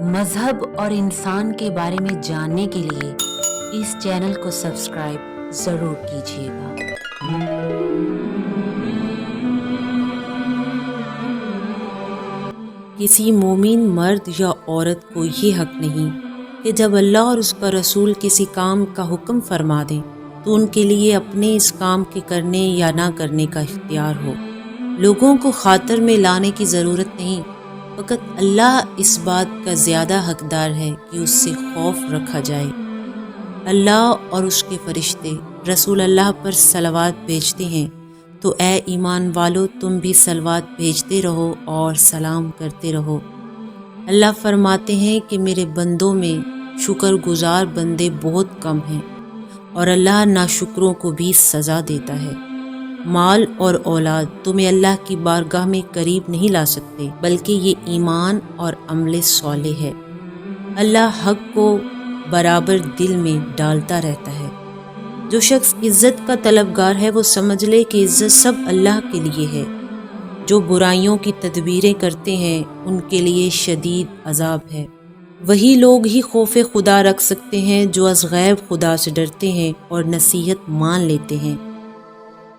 मजहब और इंसान के बारे में जानने के लिए इस चैनल को सब्सक्राइब ज़रूर कीजिएगा। किसी मोमिन मर्द या औरत को ये हक नहीं कि जब अल्लाह और उसका रसूल किसी काम का हुक्म फरमा दें तो उनके लिए अपने इस काम के करने या ना करने का इख्तियार हो। लोगों को खातर में लाने की ज़रूरत नहीं, फ़कत अल्लाह इस बात का ज़्यादा हकदार है कि उससे खौफ रखा जाए। अल्लाह और उसके फ़रिश्ते रसूल अल्लाह पर सलावत भेजते हैं, तो ए ईमान वालो तुम भी सलावत भेजते रहो और सलाम करते रहो। अल्लाह फरमाते हैं कि मेरे बंदों में शुक्रगुजार बंदे बहुत कम हैं और अल्लाह नाशुक्रों को भी सज़ा देता है। माल और औलाद तुम्हें अल्लाह की बारगाह में करीब नहीं ला सकते, बल्कि ये ईमान और अमले सौले है। अल्लाह हक को बराबर दिल में डालता रहता है। जो शख्स इज़्ज़त का तलबगार है वो समझ ले कि इज़्ज़त सब अल्लाह के लिए है। जो बुराइयों की तदबीरें करते हैं उनके लिए शदीद अजाब है। वही लोग ही खौफ खुदा रख सकते हैं जो अज़-गैब खुदा से डरते हैं और नसीहत मान लेते हैं।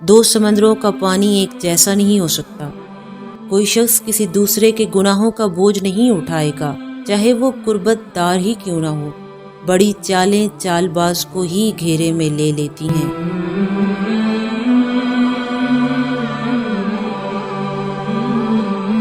दो समंदरों का पानी एक जैसा नहीं हो सकता। कोई शख्स किसी दूसरे के गुनाहों का बोझ नहीं उठाएगा, चाहे वो कुर्बतदार ही क्यों ना हो। बड़ी चालें चालबाज को ही घेरे में ले लेती हैं।